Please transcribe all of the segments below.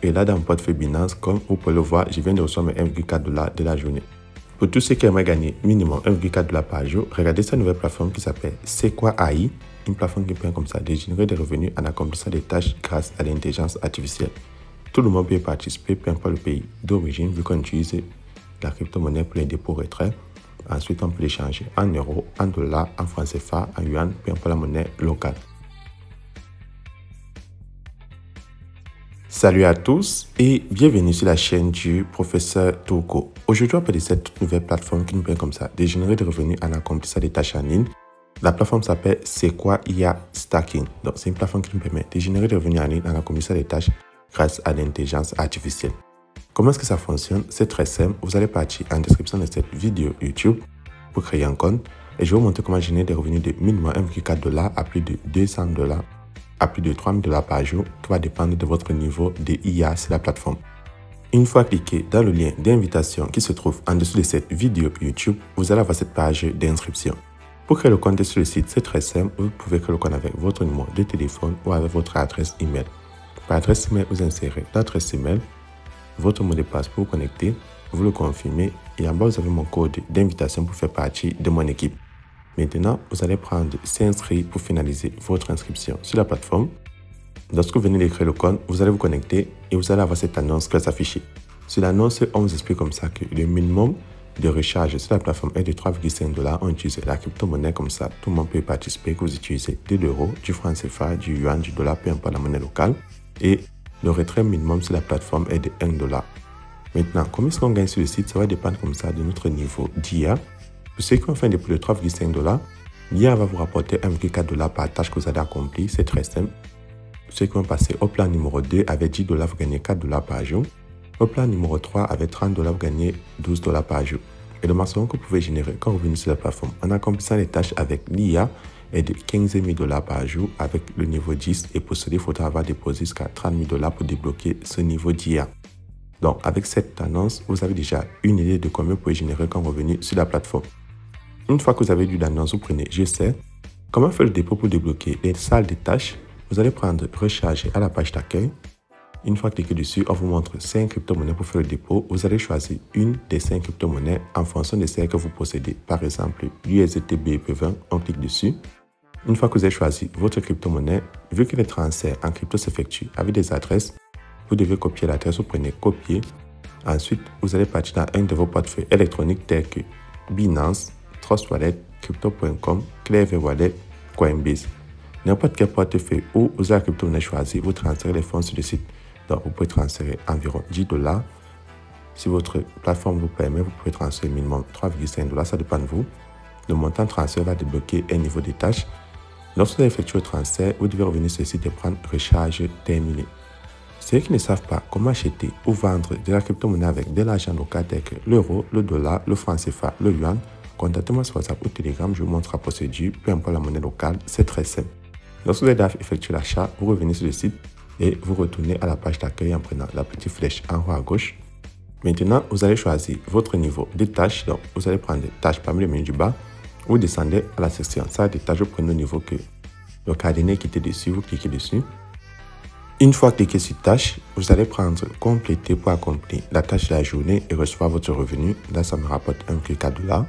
Et là, dans mon portefeuille Binance, comme vous pouvez le voir, je viens de recevoir mes 1,4 $ de la journée. Pour tous ceux qui aimeraient gagner minimum 1,4 $ par jour, regardez cette nouvelle plateforme qui s'appelle C'est quoi AI, une plateforme qui permet comme ça de générer des revenus en accomplissant des tâches grâce à l'intelligence artificielle. Tout le monde peut y participer, peu importe le pays d'origine, vu qu'on utilise la crypto-monnaie pour les dépôts retraits. Ensuite, on peut l'échanger en euros, en dollars, en francs CFA, en yuan, peu importe la monnaie locale. Salut à tous et bienvenue sur la chaîne du professeur Togo. Aujourd'hui, on va parler de cette toute nouvelle plateforme qui nous permet comme ça de générer des revenus en accomplissant des tâches en ligne. La plateforme s'appelle C'est quoi IA Stacking. Donc, c'est une plateforme qui nous permet de générer des revenus en ligne en accomplissant des tâches grâce à l'intelligence artificielle. Comment est-ce que ça fonctionne? C'est très simple. Vous allez partir en description de cette vidéo YouTube pour créer un compte et je vais vous montrer comment générer des revenus de minimum 1,4 $ à plus de 200 $ à plus de 3 000 $ par jour, qui va dépendre de votre niveau de IA sur la plateforme. Une fois cliqué dans le lien d'invitation qui se trouve en dessous de cette vidéo YouTube, vous allez avoir cette page d'inscription. Pour créer le compte sur le site, c'est très simple. Vous pouvez créer le compte avec votre numéro de téléphone ou avec votre adresse email. Par adresse email, vous insérez l'adresse email, votre mot de passe pour vous connecter, vous le confirmez et en bas, vous avez mon code d'invitation pour faire partie de mon équipe. Maintenant, vous allez prendre s'inscrire pour finaliser votre inscription sur la plateforme. Lorsque vous venez de créer le compte, vous allez vous connecter et vous allez avoir cette annonce qui va s'afficher. Sur l'annonce, on vous explique comme ça que le minimum de recharge sur la plateforme est de 3,5 $. On utilise la crypto-monnaie comme ça. Tout le monde peut y participer, que vous utilisez de l'euro, du franc CFA, du yuan, du dollar, peu importe la monnaie locale. Et le retrait minimum sur la plateforme est de 1 $. Maintenant, comment est-ce qu'on gagne sur le site? Ça va dépendre comme ça de notre niveau d'IA. Pour ceux qui ont fait un dépôt de 3,5 $, l'IA va vous rapporter 1,4 $ par tâche que vous avez accomplie. C'est très simple. Pour ceux qui vont passer au plan numéro 2, avec 10 $, vous gagnez 4 $ par jour. Au plan numéro 3, avec 30 $, vous gagnez 12 $ par jour. Et le maximum que vous pouvez générer quand vous venez sur la plateforme en accomplissant les tâches avec l'IA est de 15 000 $ par jour avec le niveau 10. Et pour cela, il faudra avoir déposé jusqu'à 30 000 $ pour débloquer ce niveau d'IA. Donc, avec cette annonce, vous avez déjà une idée de combien vous pouvez générer quand vous venez sur la plateforme. Une fois que vous avez lu l'annonce, vous prenez Je sais. Comment faire le dépôt pour débloquer les salles de tâches? Vous allez prendre Recharger à la page d'accueil. Une fois cliqué dessus, on vous montre 5 crypto-monnaies pour faire le dépôt. Vous allez choisir une des 5 crypto-monnaies en fonction de celles que vous possédez. Par exemple, l'USDT BEP20, on clique dessus. Une fois que vous avez choisi votre crypto-monnaie, vu que les transferts en crypto s'effectuent avec des adresses, vous devez copier l'adresse, vous prenez Copier. Ensuite, vous allez partir dans un de vos portefeuilles électroniques tels que Binance, Trust Wallet, Crypto.com, Clever Wallet, Coinbase. N'importe quel portefeuille où vous avez la crypto-monnaie choisie, vous transférez les fonds sur le site. Donc, vous pouvez transférer environ 10 $. Si votre plateforme vous permet, vous pouvez transférer minimum 3,5 $. Ça dépend de vous. Le montant de transfert va débloquer un niveau de tâches. Lorsque vous avez effectué le transfert, vous devez revenir sur le site et prendre Recharge terminé. Ceux qui ne savent pas comment acheter ou vendre de la crypto-monnaie avec de l'argent local tel que l'euro, le dollar, le franc CFA, le yuan, contactez-moi sur WhatsApp ou Telegram, je vous montre la procédure, peu importe la monnaie locale, c'est très simple. Lorsque vous avez effectué l'achat, vous revenez sur le site et vous retournez à la page d'accueil en prenant la petite flèche en haut à gauche. Maintenant, vous allez choisir votre niveau de tâches. Donc, vous allez prendre des tâches parmi les menus du bas. Vous descendez à la section salle des tâches, vous prenez le niveau que le cadenas qui était dessus, vous cliquez dessus. Une fois cliqué sur tâche, vous allez prendre compléter pour accomplir la tâche de la journée et recevoir votre revenu. Là, ça me rapporte 1,4 $.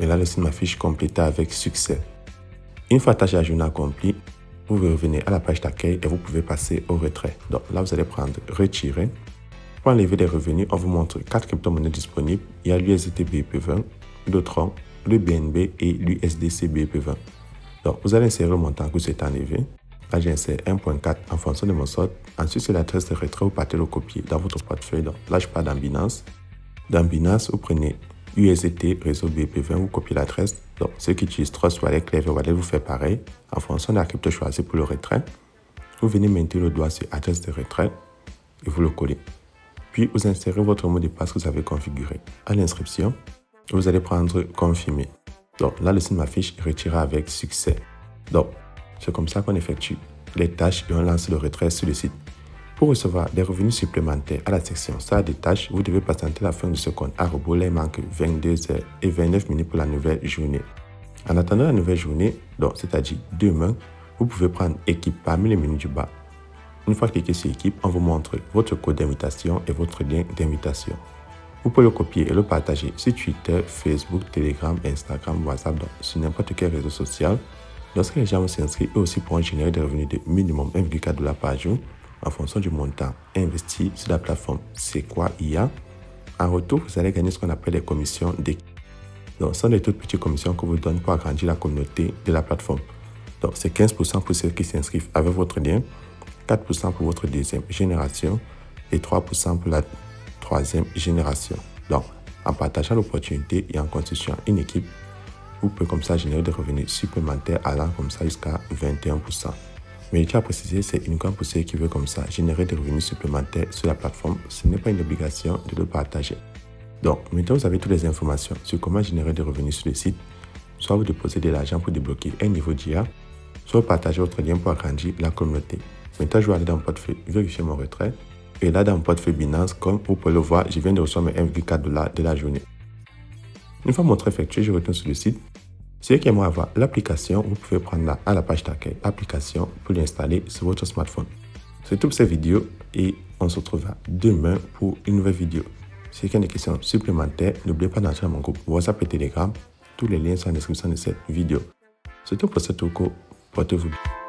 Et là, le site m'affiche compléter avec succès. Une fois la tâche de la journée accomplie, vous revenez à la page d'accueil et vous pouvez passer au retrait. Donc là, vous allez prendre retirer. Pour enlever les revenus, on vous montre 4 crypto-monnaies disponibles. Il y a l'USDT BEP20, le Tron, le BNB et l'USDC BEP20. Donc, vous allez insérer le montant que vous souhaitez enlever. Là, j'insère 1.4 en fonction de mon solde. Ensuite, sur l'adresse de retrait, vous partez le copier dans votre portefeuille. Donc là, je pars dans Binance. Dans Binance, vous prenez USDT réseau BEP20, vous copiez l'adresse. Donc, ceux qui utilisent Trust Wallet, Clever Wallet, vous faites pareil. En fonction de la crypto choisie pour le retrait, vous venez maintenir le doigt sur adresse de retrait et vous le collez. Puis, vous insérez votre mot de passe que vous avez configuré. À l'inscription, vous allez prendre confirmer. Donc là, le site m'affiche retirer avec succès. Donc, c'est comme ça qu'on effectue les tâches et on lance le retrait sur le site. Pour recevoir des revenus supplémentaires à la section salle des tâches, vous devez patienter la fin de ce compte à rebours. Là, il manque 22h29 pour la nouvelle journée. En attendant la nouvelle journée, donc c'est-à-dire demain, vous pouvez prendre équipe parmi les menus du bas. Une fois cliqué sur équipe, on vous montre votre code d'invitation et votre lien d'invitation. Vous pouvez le copier et le partager sur Twitter, Facebook, Telegram, Instagram, WhatsApp, donc sur n'importe quel réseau social. Lorsque les gens vont s'inscrire, eux aussi pourront générer des revenus de minimum 1,4 $ par jour en fonction du montant investi sur la plateforme C'est quoi IA. En retour, vous allez gagner ce qu'on appelle les commissions d'équipe. Donc, ce sont des toutes petites commissions que vous donne pour agrandir la communauté de la plateforme. Donc, c'est 15% pour ceux qui s'inscrivent avec votre lien, 4% pour votre deuxième génération et 3% pour la troisième génération. Donc, en partageant l'opportunité et en constituant une équipe, vous pouvez comme ça générer des revenus supplémentaires allant comme ça jusqu'à 21%. Mais je tiens à préciser, c'est uniquement pour ceux qui veulent comme ça générer des revenus supplémentaires sur la plateforme. Ce n'est pas une obligation de le partager. Donc, maintenant vous avez toutes les informations sur comment générer des revenus sur le site. Soit vous déposez de l'argent pour débloquer un niveau d'IA, soit vous partagez votre lien pour agrandir la communauté. Maintenant, je vais aller dans mon portefeuille, vérifier mon retrait. Et là, dans mon portefeuille Binance, comme vous pouvez le voir, je viens de recevoir mes 1,4 $ de la journée. Une fois mon retrait effectué, je retourne sur le site. Ceux qui aimeraient avoir l'application, vous pouvez prendre là à la page d'accueil application pour l'installer sur votre smartphone. C'est tout pour cette vidéo et on se retrouvera demain pour une nouvelle vidéo. Si vous avez des questions supplémentaires, n'oubliez pas d'entrer dans mon groupe WhatsApp et Telegram. Tous les liens sont en description de cette vidéo. C'est tout pour ce Togo. Portez-vous bien.